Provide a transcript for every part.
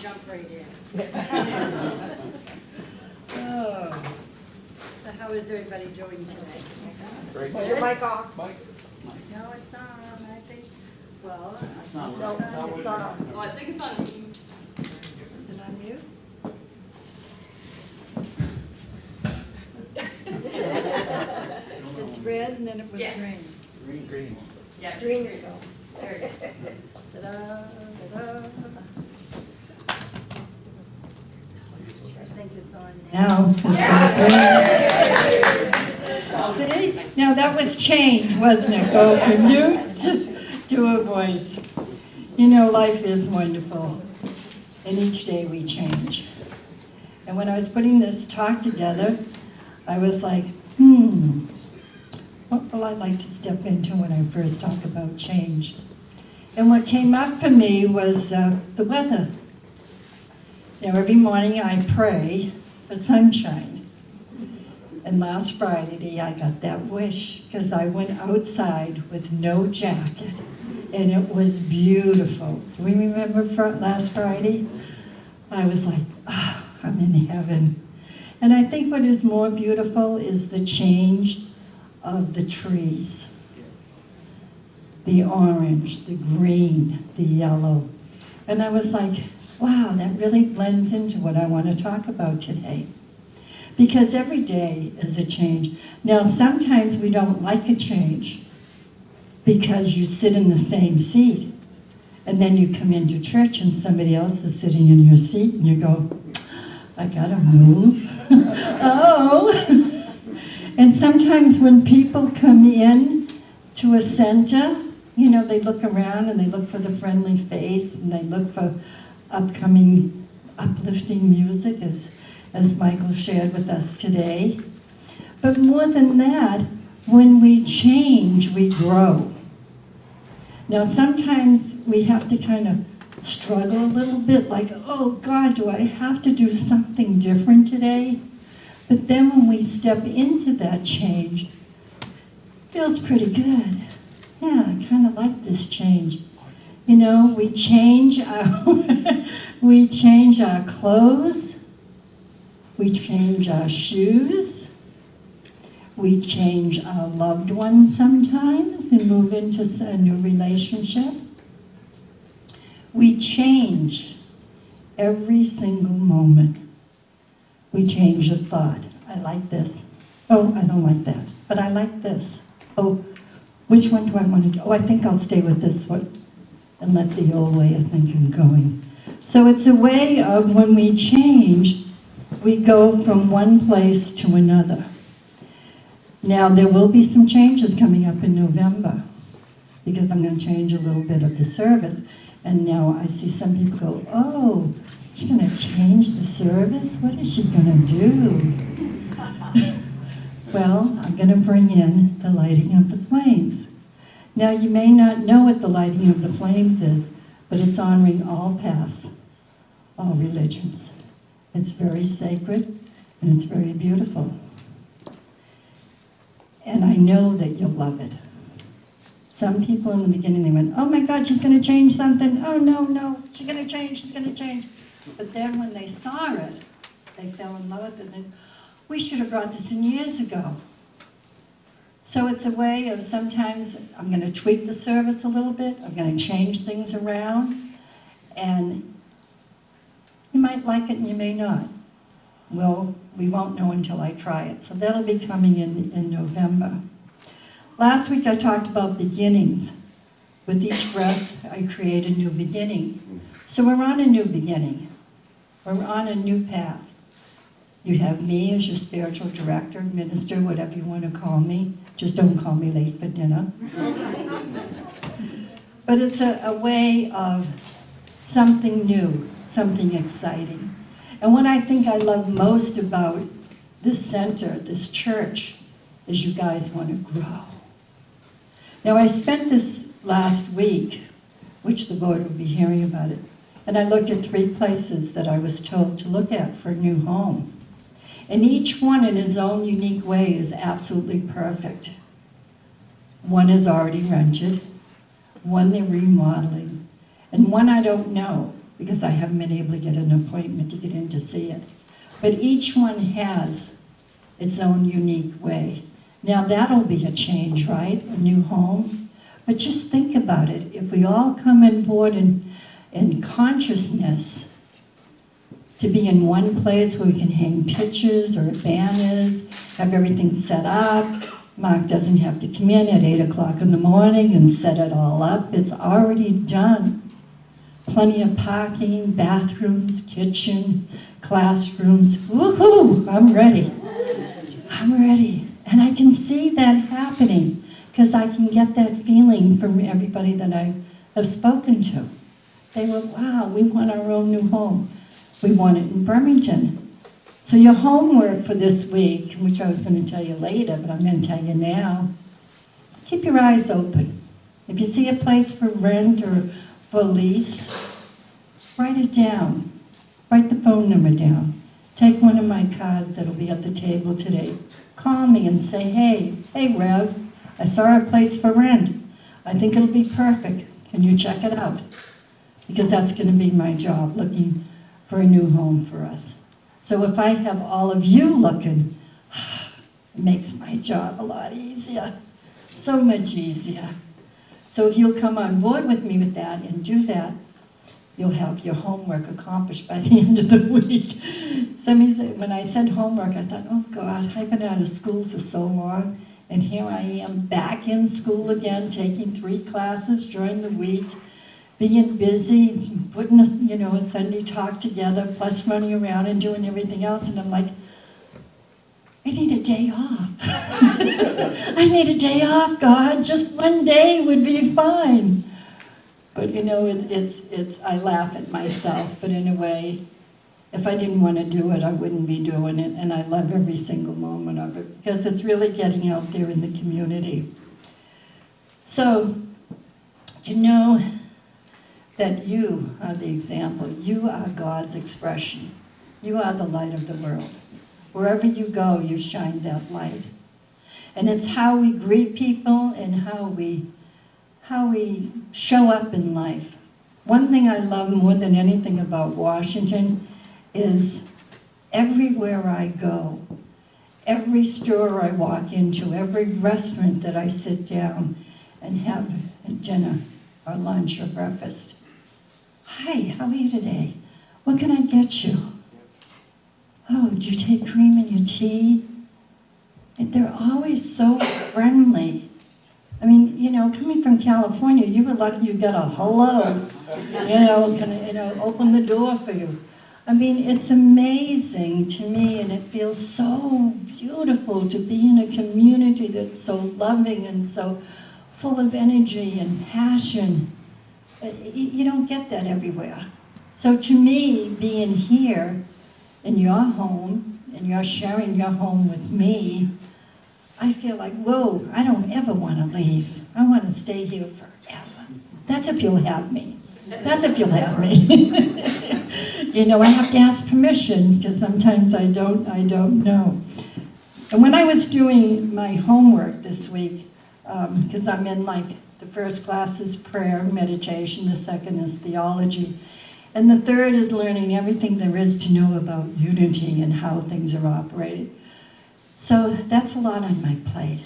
jump right in. Oh. So how is everybody doing today? Great. Put your mic off. No, it's on, I think. Well, It's not. No, it's not on. Oh, I think it's on mute. Is it on mute? It's red and then it was Yeah. green. Green. Yeah, Green you go. there it is. Ta-da, ta-da. I think it's on now. See? Now that was change, wasn't it? Go from mute to a voice. You know, life is wonderful, and each day we change. And when I was putting this talk together, I was like, what will I like to step into when I first talk about change? And what came up for me was the weather. Now, every morning I pray for sunshine. And last Friday, I got that wish because I went outside with no jacket. And it was beautiful. Do we remember last Friday? I was like, I'm in heaven. And I think what is more beautiful is the change of the trees. The orange, the green, the yellow. And I was like, wow, that really blends into what I want to talk about today. Because every day is a change. Now, sometimes we don't like a change because you sit in the same seat. And then you come into church and somebody else is sitting in your seat and you go, I gotta move. Oh. And sometimes when people come in to a center, you know, they look around and they look for the friendly face and they look for upcoming uplifting music as Michael shared with us today. But more than that, when we change, we grow. Now sometimes we have to kind of struggle a little bit, like, oh God, do I have to do something different today? But then when we step into that change, it feels pretty good. Yeah, I kind of like this change. You know, we change our we change our clothes, we change our shoes, we change our loved ones sometimes and move into a new relationship. We change every single moment. We change a thought. I like this. Oh, I don't like that, but I like this. Oh, which one do I want to do? Oh, I think I'll stay with this one and let the old way of thinking going. So it's a way of when we change, we go from one place to another. Now, there will be some changes coming up in November because I'm going to change a little bit of the service. And now I see some people go, oh, she's going to change the service? What is she going to do? Well, I'm going to bring in the lighting of the flames. Now, you may not know what the lighting of the flames is, but it's honoring all paths, all religions. It's very sacred, and it's very beautiful. And I know that you'll love it. Some people in the beginning, they went, oh my God, she's going to change something. Oh, no, she's going to change, she's going to change. But then when they saw it, they fell in love with it. And we should have brought this in years ago. So it's a way of sometimes I'm going to tweak the service a little bit. I'm going to change things around. And you might like it and you may not. Well, we won't know until I try it. So that'll be coming in November. Last week I talked about beginnings. With each breath, I create a new beginning. So we're on a new beginning. We're on a new path. You have me as your spiritual director, minister, whatever you want to call me. Just don't call me late for dinner. But it's a way of something new, something exciting. And what I think I love most about this center, this church, is you guys want to grow. Now, I spent this last week, which the board will be hearing about it, and I looked at 3 places that I was told to look at for a new home. And each one in his own unique way is absolutely perfect. One is already rented, one they're remodeling, and one I don't know. because I haven't been able to get an appointment to get in to see it. But each one has its own unique way. Now that'll be a change, right? A new home. But just think about it. If we all come on board in consciousness to be in one place where we can hang pictures or banners, have everything set up. Mark doesn't have to come in at 8 o'clock in the morning and set it all up. It's already done. Plenty of parking, bathrooms, kitchen, classrooms. Woohoo! I'm ready. I'm ready. And I can see that happening because I can get that feeling from everybody that I have spoken to. They were, wow, we want our own new home. We want it in Bremerton. So your homework for this week, which I was going to tell you later, but I'm going to tell you now, keep your eyes open. If you see a place for rent or for lease, write it down. Write the phone number down. Take one of my cards that'll be at the table today. Call me and say, hey Rev, I saw a place for rent. I think it'll be perfect. Can you check it out? Because that's going to be my job, looking for a new home for us. So if I have all of you looking, it makes my job a lot easier. So much easier. So if you'll come on board with me with that and do that, you'll have your homework accomplished by the end of the week. Somebody said, when I said homework, I thought, oh God, I've been out of school for so long, and here I am back in school again, taking 3 classes during the week, being busy, putting a Sunday talk together, plus running around and doing everything else, and I'm like, I need a day off. I need a day off, God. Just one day would be fine. But it's I laugh at myself, but in a way, if I didn't want to do it, I wouldn't be doing it, and I love every single moment of it, because it's really getting out there in the community. So, do you know that you are the example? You are God's expression. You are the light of the world. Wherever you go, you shine that light. And it's how we greet people and how we show up in life. One thing I love more than anything about Washington is everywhere I go, every store I walk into, every restaurant that I sit down and have a dinner or lunch or breakfast. Hi, how are you today? What can I get you? Oh, did you take cream in your tea? And they're always so friendly. I mean, coming from California, you were lucky you got a hello. Can I, open the door for you. I mean, it's amazing to me, and it feels so beautiful to be in a community that's so loving and so full of energy and passion. You don't get that everywhere. So to me, being here in your home, and you're sharing your home with me, I feel like, whoa, I don't ever want to leave. I want to stay here forever. That's if you'll have me. That's if you'll have me. I have to ask permission, because sometimes I don't know. And when I was doing my homework this week, because I'm in the first class is prayer, meditation, the second is theology, and the third is learning everything there is to know about unity and how things are operated. So that's a lot on my plate.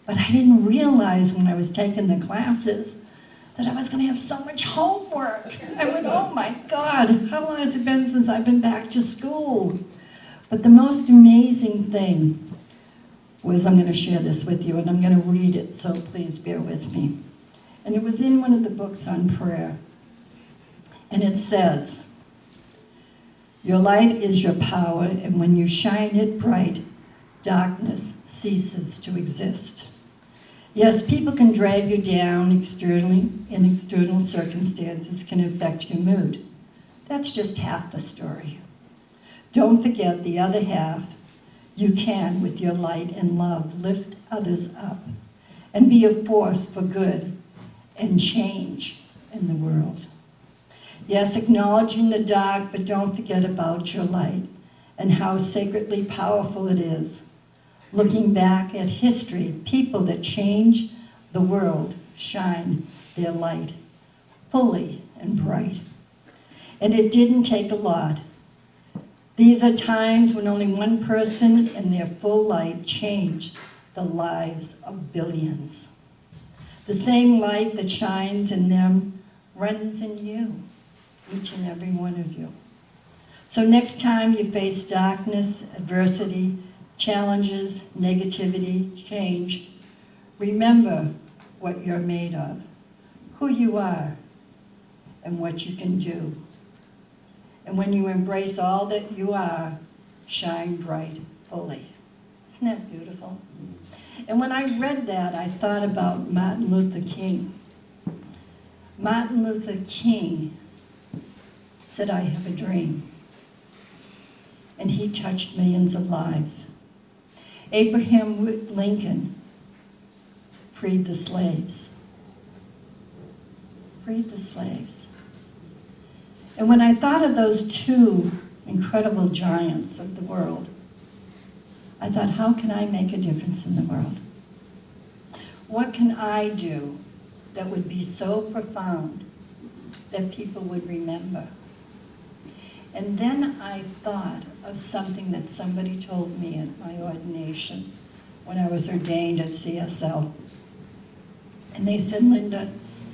But I didn't realize when I was taking the classes that I was going to have so much homework. I went, oh my God, how long has it been since I've been back to school? But the most amazing thing was, I'm going to share this with you, and I'm going to read it, so please bear with me. And it was in one of the books on prayer. And it says, your light is your power, and when you shine it bright, darkness ceases to exist. Yes, people can drag you down externally, and external circumstances can affect your mood. That's just half the story. Don't forget the other half. You can, with your light and love, lift others up and be a force for good and change in the world. Yes, acknowledging the dark, but don't forget about your light and how sacredly powerful it is. Looking back at history, people that change the world shine their light fully and bright. And it didn't take a lot. These are times when only one person in their full light changed the lives of billions. The same light that shines in them runs in you, each and every one of you. So next time you face darkness, adversity, challenges, negativity, change, remember what you're made of, who you are, and what you can do. And when you embrace all that you are, shine bright fully. Isn't that beautiful? And when I read that, I thought about Martin Luther King. Martin Luther King said, "I have a dream." And he touched millions of lives. Abraham Lincoln freed the slaves. Freed the slaves. And when I thought of those two incredible giants of the world, I thought, how can I make a difference in the world? What can I do that would be so profound that people would remember? And then I thought of something that somebody told me at my ordination when I was ordained at CSL. And they said, "Linda,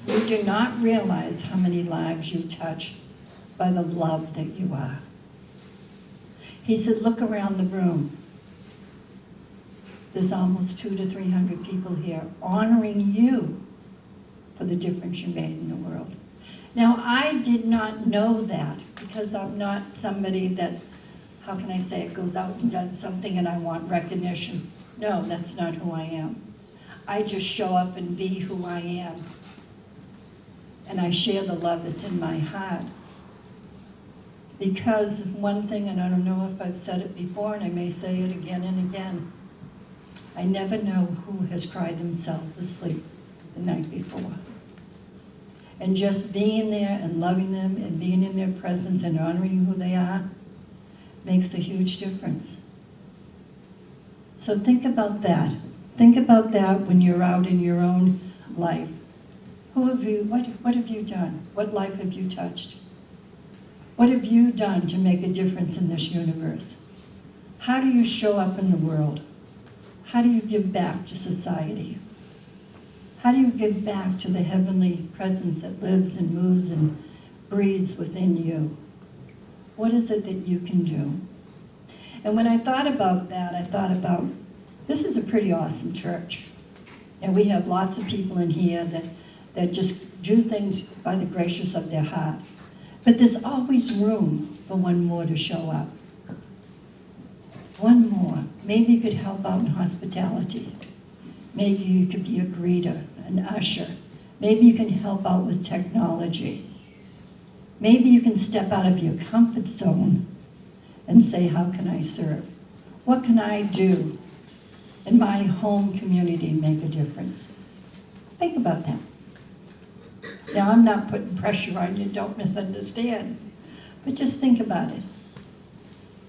you do not realize how many lives you touch by the love that you are." He said, "Look around the room. There's almost 200 to 300 people here honoring you for the difference you made in the world." Now, I did not know that because I'm not somebody that, how can I say it, goes out and does something and I want recognition. No, that's not who I am. I just show up and be who I am. And I share the love that's in my heart. Because one thing, and I don't know if I've said it before, and I may say it again and again, I never know who has cried themselves to sleep the night before. And just being there and loving them and being in their presence and honoring who they are makes a huge difference. So think about that. Think about that when you're out in your own life. What have you done? What life have you touched? What have you done to make a difference in this universe? How do you show up in the world? How do you give back to society? How do you give back to the heavenly presence that lives and moves and breathes within you? What is it that you can do? And when I thought about that, I thought about, this is a pretty awesome church. And we have lots of people in here that just do things by the gracious of their heart. But there's always room for one more to show up. One more. Maybe you could help out in hospitality. Maybe you could be a greeter, an usher. Maybe you can help out with technology. Maybe you can step out of your comfort zone and say, how can I serve? What can I do in my home community and make a difference? Think about that. Now, I'm not putting pressure on you, don't misunderstand, but just think about it.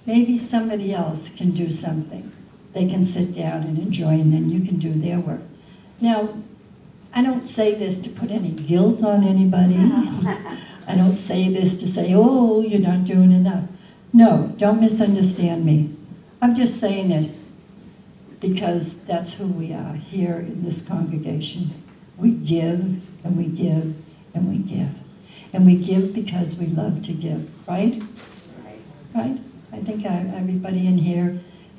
Maybe somebody else can do something. They can sit down and enjoy, and then you can do their work. Now, I don't say this to put any guilt on anybody. I don't say this to say, oh, you're not doing enough. No, don't misunderstand me. I'm just saying it because that's who we are here in this congregation. We give, and we give, and we give. And we give because we love to give, right? Right? I think everybody in here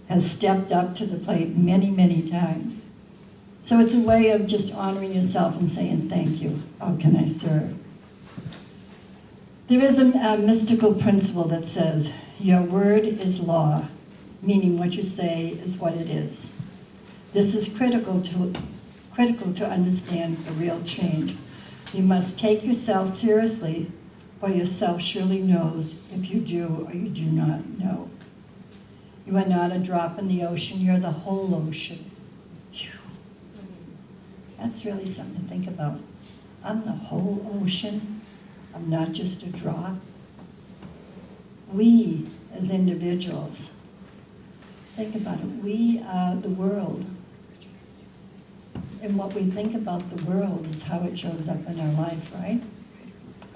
has stepped up to the plate many, many times. So it's a way of just honoring yourself and saying, thank you. How can I serve? There is a mystical principle that says, your word is law, meaning what you say is what it is. This is critical to understand the real change. You must take yourself seriously, for yourself surely knows if you do or you do not know. You are not a drop in the ocean, you're the whole ocean. Whew. That's really something to think about. I'm the whole ocean. I'm not just a drop. We, as individuals, think about it. We are the world. And what we think about the world is how it shows up in our life, right?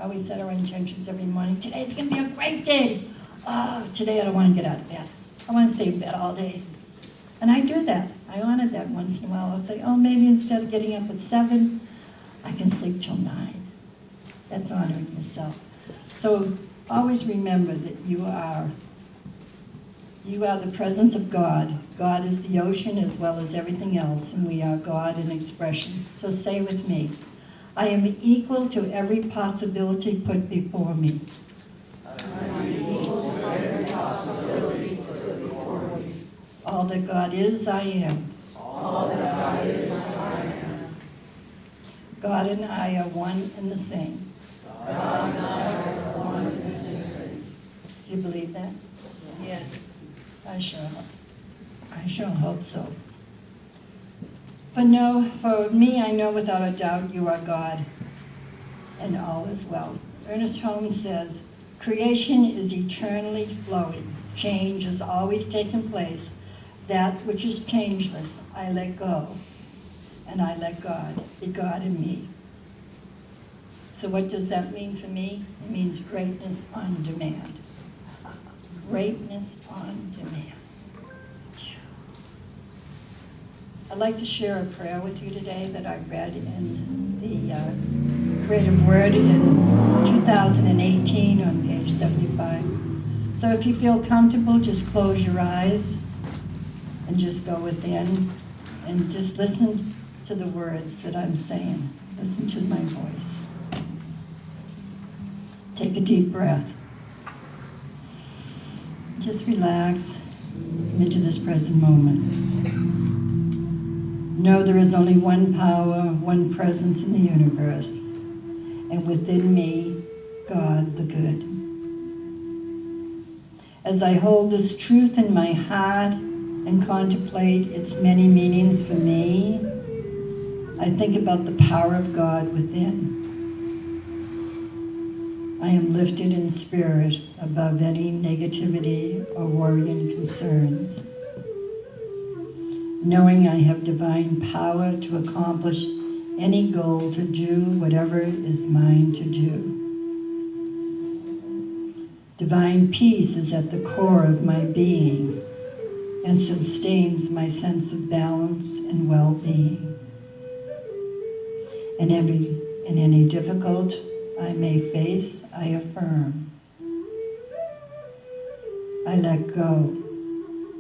always set our intentions every morning. Today's going to be a great day. Oh, today I don't want to get out of bed. I want to stay in bed all day. And I do that. I honor that once in a while. I'll say, oh, maybe instead of getting up at 7, I can sleep till 9. That's honoring yourself. So always remember that you are the presence of God. God is the ocean as well as everything else, and we are God in expression. So say with me, I am equal to every possibility put before me. I am equal to every possibility put before me. All that God is, I am. All that God is, I am. God and I are one and the same. God and I are one and the same. Do you believe that? Yes. I sure hope so. For me, I know without a doubt you are God, and all is well. Ernest Holmes says, creation is eternally flowing. Change is always taking place. That which is changeless, I let go, and I let God be God in me. So what does that mean for me? It means greatness on demand. Greatness on demand. I'd like to share a prayer with you today that I read in the Creative Word in 2018 on page 75. So if you feel comfortable, just close your eyes and just go within and just listen to the words that I'm saying. Listen to my voice. Take a deep breath. Just relax into this present moment. Know there is only one power, one presence in the universe, and within me, God the good. As I hold this truth in my heart and contemplate its many meanings for me, I think about the power of God within. I am lifted in spirit above any negativity or worrying concerns, knowing I have divine power to accomplish any goal, to do whatever is mine to do. Divine peace is at the core of my being and sustains my sense of balance and well-being. In any difficult I may face, I affirm. I let go,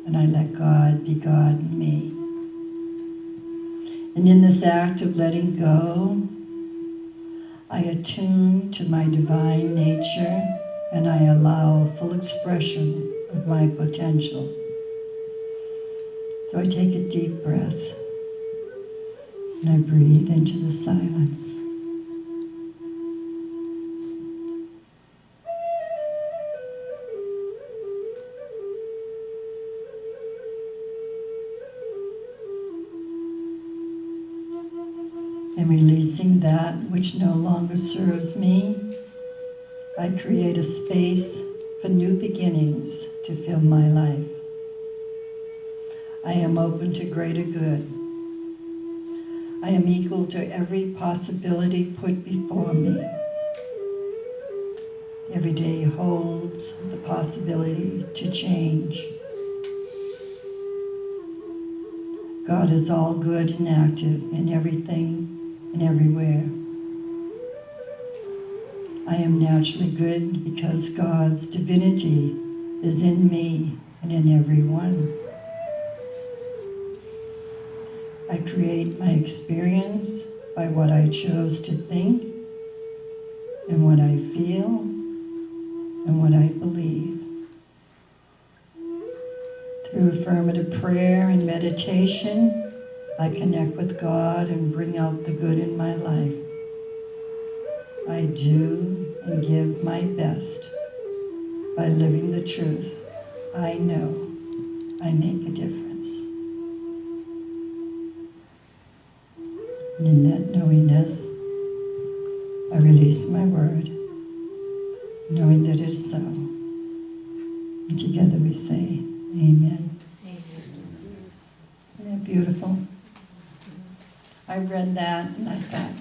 and I let God be God in me. And in this act of letting go, I attune to my divine nature, and I allow full expression of my potential. So I take a deep breath, and I breathe into the silence. And releasing that which no longer serves me, I create a space for new beginnings to fill my life. I am open to greater good. I am equal to every possibility put before me. Every day holds the possibility to change. God is all good and active in everything and everywhere. I am naturally good because God's divinity is in me and in everyone. I create my experience by what I chose to think and what I feel and what I believe. Through affirmative prayer and meditation, I connect with God and bring out the good in my life. I do and give my best by living the truth. I know I make a difference. And in that knowingness, I release my word, knowing that it is so. And together we say, Amen. Isn't that beautiful? I read that and I thought,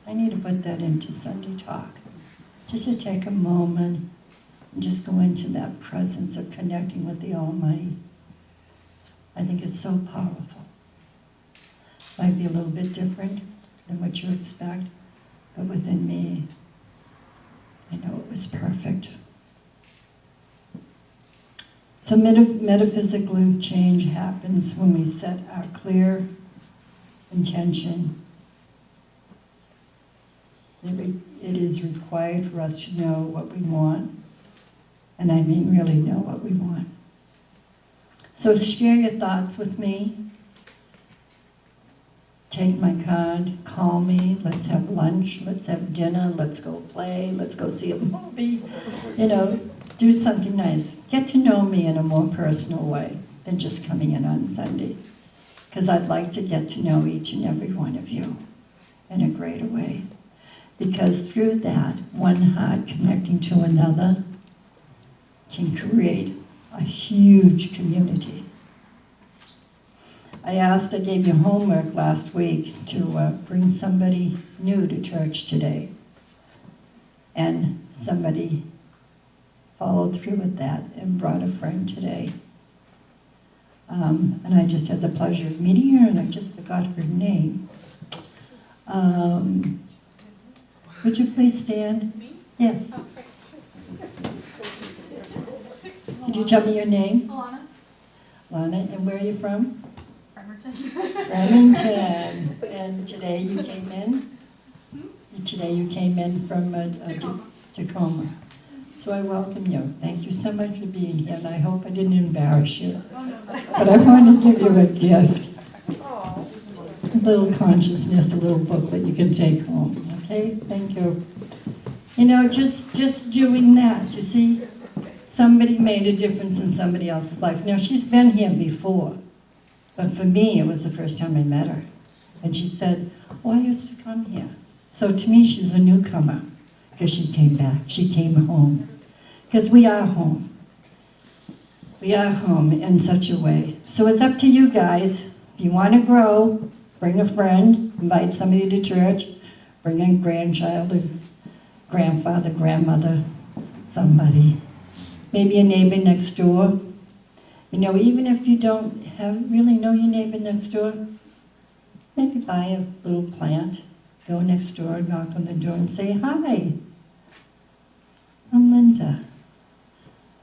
I need to put that into Sunday talk. just to take a moment and just go into that presence of connecting with the Almighty. I think it's so powerful. Might be a little bit different than what you expect, but within me, I know it was perfect. So metaphysical change happens when we set our clear intention. It is required for us to know what we want, and I mean really know what we want. So share your thoughts with me. Take my card, call me, let's have lunch, let's have dinner, let's go play, let's go see a movie. Do something nice. Get to know me in a more personal way than just coming in on Sunday. Because I'd like to get to know each and every one of you in a greater way. Because through that, one heart connecting to another can create a huge community. I gave you homework last week to bring somebody new to church today. And somebody followed through with that and brought a friend today. And I just had the pleasure of meeting her, and I just forgot her name. Would you please stand? Me? Yes. Okay. Could you tell me your name? Alana. Lana, and where are you from? Bremerton. Bremerton. And today you came in? Today you came in from Tacoma. So I welcome you. Thank you so much for being here, and I hope I didn't embarrass you. Oh, no. But I want to give you a gift. Oh. A little consciousness, a little booklet you can take home. Okay? Thank you. Just doing that, you see, somebody made a difference in somebody else's life. Now, she's been here before, but for me, it was the first time I met her. And she said, oh, I used to come here. So to me, she's a newcomer, because she came back. She came home. Because we are home. We are home in such a way. So it's up to you guys. If you want to grow, bring a friend, invite somebody to church, bring a grandchild, a grandfather, grandmother, somebody. Maybe a neighbor next door. Even if you don't really know your neighbor next door, maybe buy a little plant, go next door, knock on the door and say, hi, I'm Linda.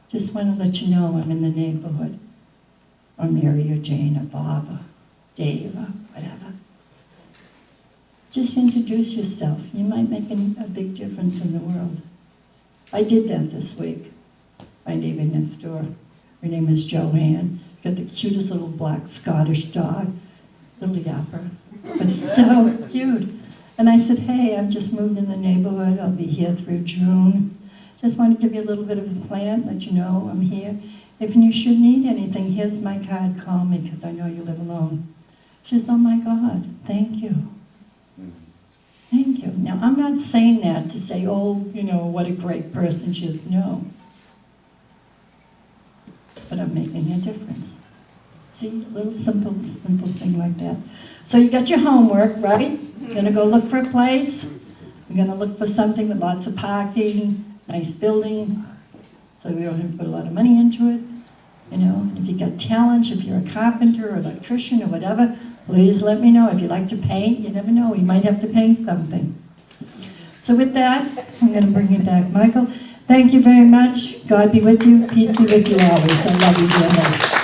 Just want to let you know I'm in the neighborhood. Or Mary or Jane or Bob or Dave or whatever. Just introduce yourself. You might make a big difference in the world. I did that this week. My neighbor next door. Her name is Joanne. Got the cutest little black Scottish dog. Little yapper. But so cute. And I said, hey, I've just moved in the neighborhood. I'll be here through June. Just want to give you a little bit of a plan, let you know I'm here. If you should need anything, here's my card. Call me, because I know you live alone. She says, oh my God, thank you. Thank you. Now, I'm not saying that to say, oh, what a great person she is. No. But I'm making a difference. See, a little simple thing like that. So you got your homework, right? You're going to go look for a place. You're going to look for something with lots of parking, nice building, so we don't have to put a lot of money into it. And if you got talent, if you're a carpenter or electrician or whatever, please let me know. If you like to paint, you never know, you might have to paint something. So with that, I'm going to bring you back, Michael. Thank you very much. God be with you. Peace be with you always. I love you, dear.